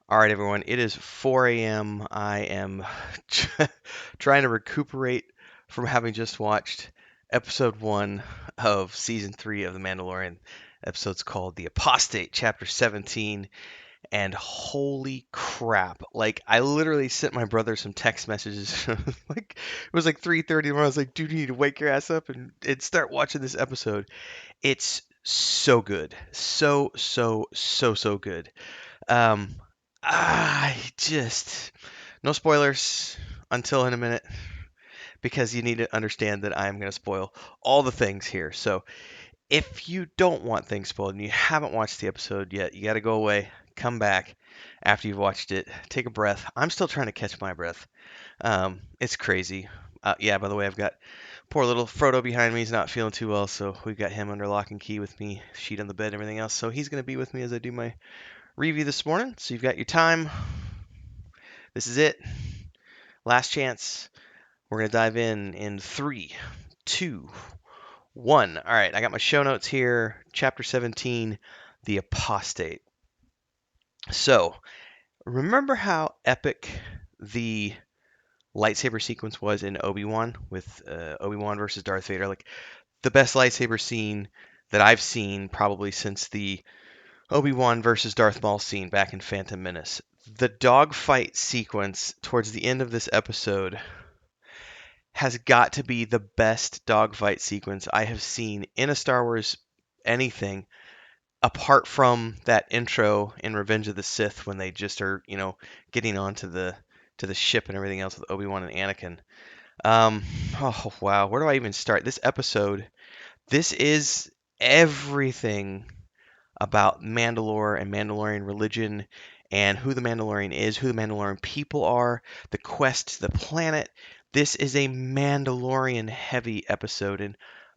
All right, everyone. It is 4 a.m. I am trying to recuperate from having just watched episode 1 of season 3 of The Mandalorian. Episode's called The Apostate, chapter 17. And holy crap. Like, I literally sent my brother some text messages. Like, it was like 3:30 when I was like, dude, you need to wake your ass up and start watching this episode. It's so good. So good. Um, I just no spoilers until in a minute because you need to understand that I am going to spoil all the things here. So if you don't want things spoiled and you haven't watched the episode yet, you got to go away, come back after you've watched it, take a breath. I'm still trying to catch my breath. It's crazy. Yeah, by the way, I've got poor little Frodo behind me. He's not feeling too well, so we've got him under lock and key with me, sheet on the bed, and everything else. So he's going to be with me as I do my review this morning. So you've got your time. This is it. Last chance. We're going to dive in 3, 2, 1. All right, I got my show notes here. Chapter 17, The Apostate. So, remember how epic the lightsaber sequence was in Obi-Wan with Obi-Wan versus Darth Vader? Like, the best lightsaber scene that I've seen probably since the Obi-Wan versus Darth Maul scene back in Phantom Menace. The dogfight sequence towards the end of this episode has got to be the best dogfight sequence I have seen in a Star Wars anything, apart from that intro in Revenge of the Sith when they just are, getting onto the ship and everything else with Obi-Wan and Anakin. Um, oh wow, where do I even start? This episode, this is everything about Mandalore and Mandalorian religion and who the Mandalorian is, who the Mandalorian people are, the quest to the planet. This is a Mandalorian heavy episode, and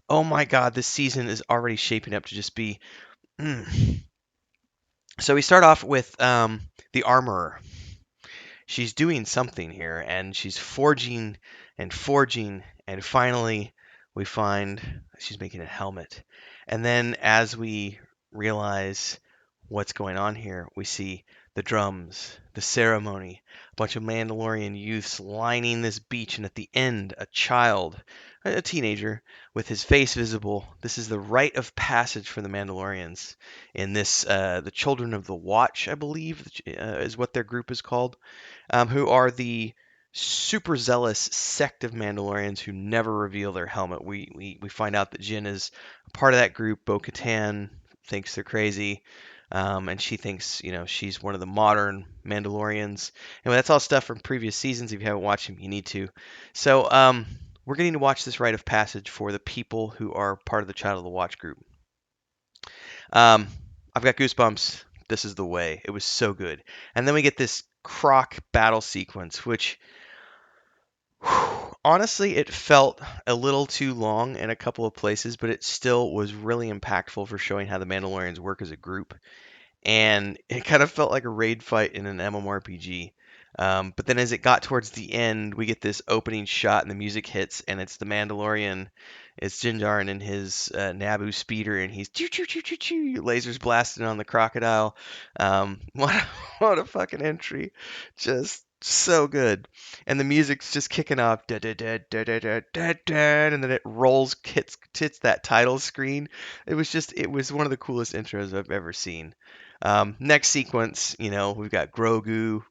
oh my god, this season is already shaping up to just be. Mm. So we start off with the armorer. She's doing something here, and she's forging and forging, and finally we find she's making a helmet. And then as we realize what's going on here, we see the drums, the ceremony, a bunch of Mandalorian youths lining this beach, and at the end, a child, a teenager, with his face visible. This is the rite of passage for the Mandalorians in this, the Children of the Watch, I believe, is what their group is called, who are the super zealous sect of Mandalorians who never reveal their helmet. We find out that Jin is a part of that group. Bo-Katan thinks they're crazy, and she thinks she's one of the modern Mandalorians. And that's all stuff from previous seasons. If you haven't watched them, you need to. So we're getting to watch this rite of passage for the people who are part of the Child of the Watch group. Um, I've got goosebumps. This is the way. It was so good. And then we get this croc battle sequence, which honestly, it felt a little too long in a couple of places, but it still was really impactful for showing how the Mandalorians work as a group. And it kind of felt like a raid fight in an MMORPG. But then as it got towards the end, we get this opening shot and the music hits, and it's the Mandalorian. It's Din Djarin in his Naboo speeder, and he's choo choo choo choo choo, lasers blasting on the crocodile. What a fucking entry! Just so good, and the music's just kicking off, da da da da da da da da, and then it rolls, hits that title screen. It was one of the coolest intros I've ever seen. Next sequence, we've got Grogu.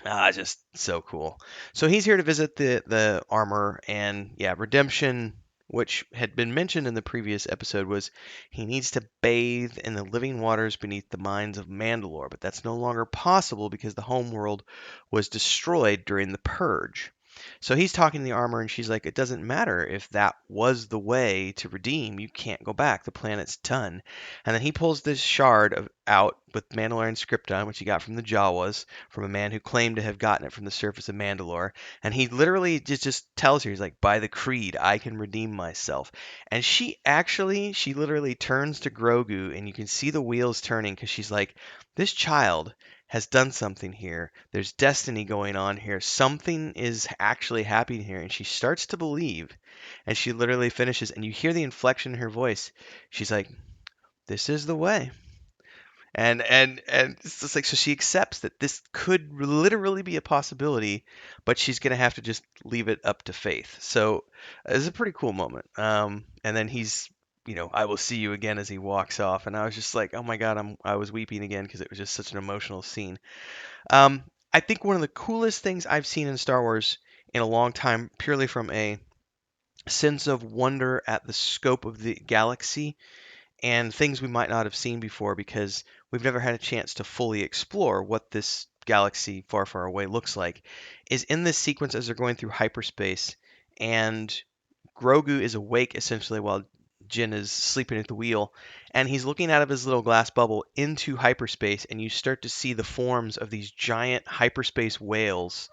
Just so cool. So he's here to visit the armor, and yeah, redemption, which had been mentioned in the previous episode, was he needs to bathe in the living waters beneath the mines of Mandalore, but that's no longer possible because the home world was destroyed during the purge. So he's talking to the armor, and she's like, "It doesn't matter if that was the way to redeem. You can't go back. The planet's done." And then he pulls this shard out with Mandalorian script on, which he got from the Jawas, from a man who claimed to have gotten it from the surface of Mandalore. And he literally just tells her, he's like, "By the creed, I can redeem myself." And she literally turns to Grogu, and you can see the wheels turning because she's like, "This child has done something here. There's destiny going on here. Something is actually happening here." And she starts to believe. And she literally finishes, and you hear the inflection in her voice. She's like, "This is the way." And it's just like, so she accepts that this could literally be a possibility, but she's gonna have to just leave it up to faith. So it's a pretty cool moment. And then he's, I will see you again as he walks off, and I was just like, oh my God, I was weeping again because it was just such an emotional scene. Um, I think one of the coolest things I've seen in Star Wars in a long time, purely from a sense of wonder at the scope of the galaxy and things we might not have seen before because we've never had a chance to fully explore what this galaxy far, far away looks like, is in this sequence as they're going through hyperspace and Grogu is awake essentially while Jin is sleeping at the wheel, and he's looking out of his little glass bubble into hyperspace, and you start to see the forms of these giant hyperspace whales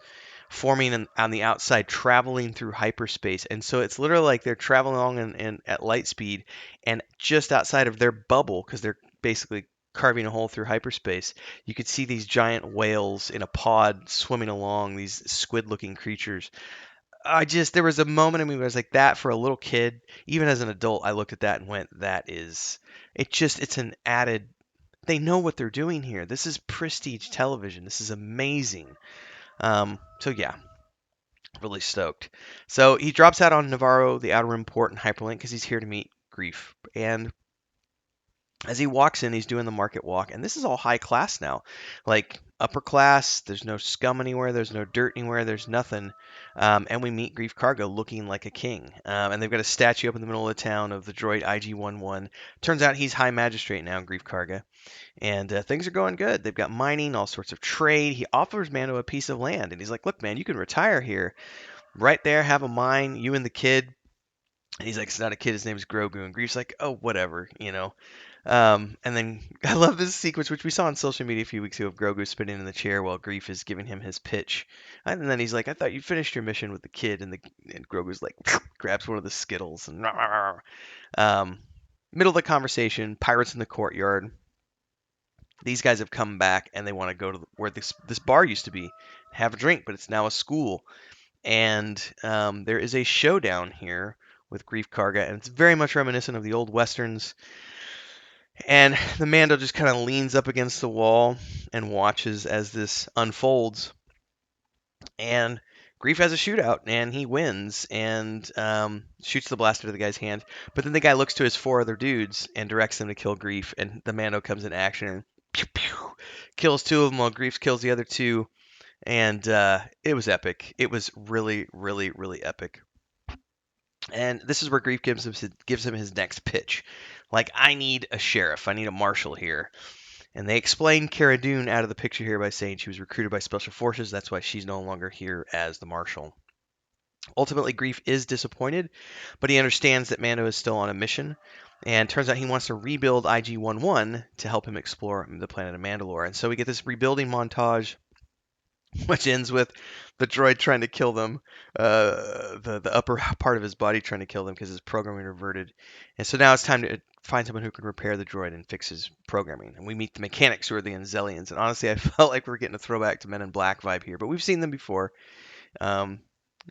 forming on the outside, traveling through hyperspace. And so it's literally like they're traveling along at light speed, and just outside of their bubble, because they're basically carving a hole through hyperspace, you could see these giant whales in a pod swimming along, these squid-looking creatures. There was a moment in me where I was like, that for a little kid, even as an adult, I looked at that and went, it's an added, they know what they're doing here. This is prestige television. This is amazing. So yeah, really stoked. So he drops out on Navarro, the Outer Rim port, and hyperlink because he's here to meet Grief. And as he walks in, he's doing the market walk, and this is all high class now, like upper class. There's no scum anywhere. There's no dirt anywhere. There's nothing. And we meet Grief Karga looking like a king. And they've got a statue up in the middle of the town of the droid IG-11. Turns out he's High Magistrate now, Grief Karga. And things are going good. They've got mining, all sorts of trade. He offers Mando a piece of land, and he's like, "Look, man, you can retire here, right there, have a mine, you and the kid." And he's like, "It's not a kid. His name's Grogu." And Grief's like, "Oh, whatever." And then I love this sequence, which we saw on social media a few weeks ago, of Grogu spinning in the chair while Grief is giving him his pitch. And then he's like, "I thought you finished your mission with the kid," and Grogu's like, grabs one of the Skittles and um, middle of the conversation, pirates in the courtyard. These guys have come back and they want to go to where this bar used to be, have a drink, but it's now a school. And there is a showdown here with Grief Karga, and it's very much reminiscent of the old westerns. And the Mando just kind of leans up against the wall and watches as this unfolds. And Grief has a shootout, and he wins and shoots the blaster to the guy's hand. But then the guy looks to his four other dudes and directs them to kill Grief, and the Mando comes in action and pew, pew, kills two of them while Grief kills the other two. And it was epic. It was really, really, really epic. And this is where Grief gives him his next pitch. Like, I need a sheriff. I need a marshal here. And they explain Cara Dune out of the picture here by saying she was recruited by Special Forces. That's why she's no longer here as the marshal. Ultimately, Grief is disappointed, but he understands that Mando is still on a mission. And turns out he wants to rebuild IG-11 to help him explore the planet of Mandalore. And so we get this rebuilding montage, which ends with the droid trying to kill them, the upper part of his body trying to kill them because his programming reverted. And so now it's time to find someone who can repair the droid and fix his programming. And we meet the mechanics, who are the Anzelians. And honestly, I felt like we're getting a throwback to Men in Black vibe here, but we've seen them before. You're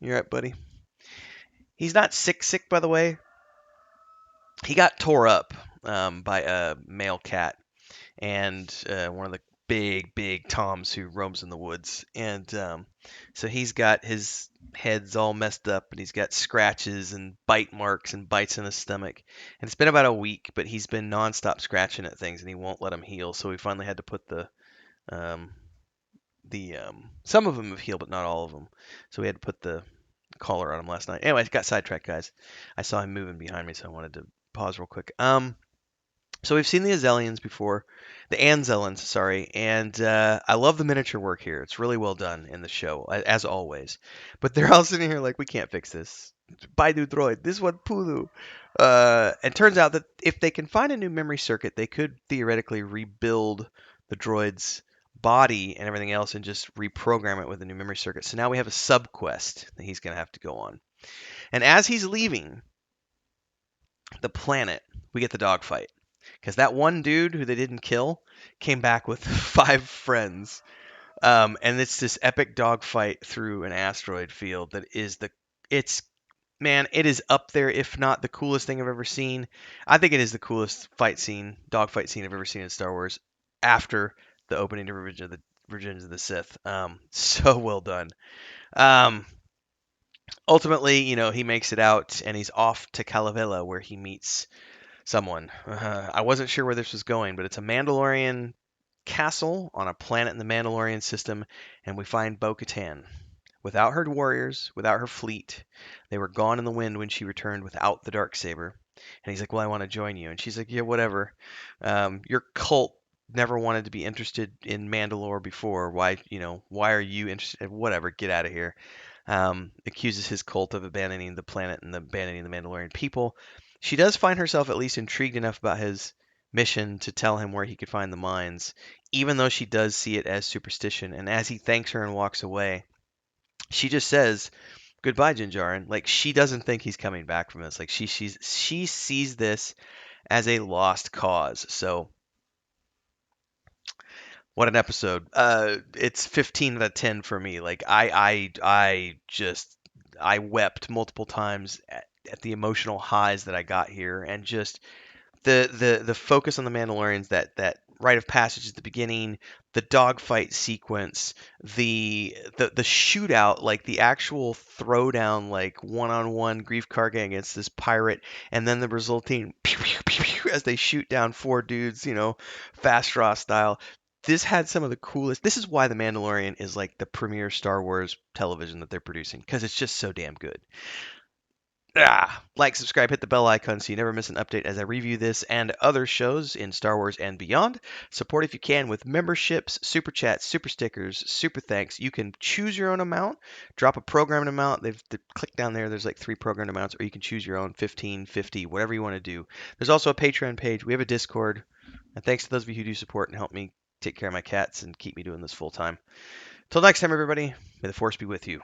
right, buddy. He's not sick, by the way. He got tore up by a male cat and one of the big toms who roams in the woods. And so he's got his head's all messed up, and he's got scratches and bite marks and bites in his stomach. And it's been about a week, but he's been nonstop scratching at things, and he won't let them heal. So we finally had to put um, the some of them have healed, but not all of them. So we had to put the collar on him last night. Anyway, I got sidetracked, guys. I saw him moving behind me, so I wanted to pause real quick. So we've seen the Azelians before, the Anzellans, sorry, and I love the miniature work here. It's really well done in the show, as always. But they're all sitting here like, we can't fix this. Baidu droid, this one Pulu. And turns out that if they can find a new memory circuit, they could theoretically rebuild the droid's body and everything else and just reprogram it with a new memory circuit. So now we have a sub-quest that he's going to have to go on. And as he's leaving the planet, we get the dogfight. Because that one dude who they didn't kill came back with 5 friends. And it's this epic dogfight through an asteroid field that is it is up there, if not the coolest thing I've ever seen. I think it is the coolest dogfight scene I've ever seen in Star Wars. after the opening to Revenge of the Sith. So well done. Um, Ultimately, he makes it out and he's off to Calavera where he meets someone. I wasn't sure where this was going, but it's a Mandalorian castle on a planet in the Mandalorian system, and we find Bo-Katan. Without her warriors, without her fleet, they were gone in the wind when she returned without the Darksaber. And he's like, "Well, I want to join you." And she's like, "Yeah, whatever. Your cult never wanted to be interested in Mandalore before. Why are you interested? Whatever, get out of here." Accuses his cult of abandoning the planet and abandoning the Mandalorian people. She does find herself at least intrigued enough about his mission to tell him where he could find the mines, even though she does see it as superstition. And as he thanks her and walks away, she just says, "Goodbye, Din Djarin." Like, she doesn't think he's coming back from this. Like, she sees this as a lost cause. So what an episode. It's 15 out of 10 for me. Like, I wept multiple times at the emotional highs that I got here, and just the focus on the Mandalorians, that rite of passage at the beginning, the dogfight sequence, the shootout, like the actual throwdown, like one-on-one Grief Karga against this pirate, and then the resulting pew, pew, pew, pew, as they shoot down four dudes, fast draw style. This had some of the coolest. This is why the Mandalorian is like the premier Star Wars television that they're producing, because it's just so damn good. Like, subscribe, hit the bell icon so you never miss an update as I review this and other shows in Star Wars and beyond. Support if you can with memberships, super chats, super stickers, super thanks. You can choose your own amount, drop a programmed amount. Click down there. There's like 3 programmed amounts, or you can choose your own 15, 50, whatever you want to do. There's also a Patreon page. We have a Discord. And thanks to those of you who do support and help me take care of my cats and keep me doing this full time. Till next time, everybody, may the Force be with you.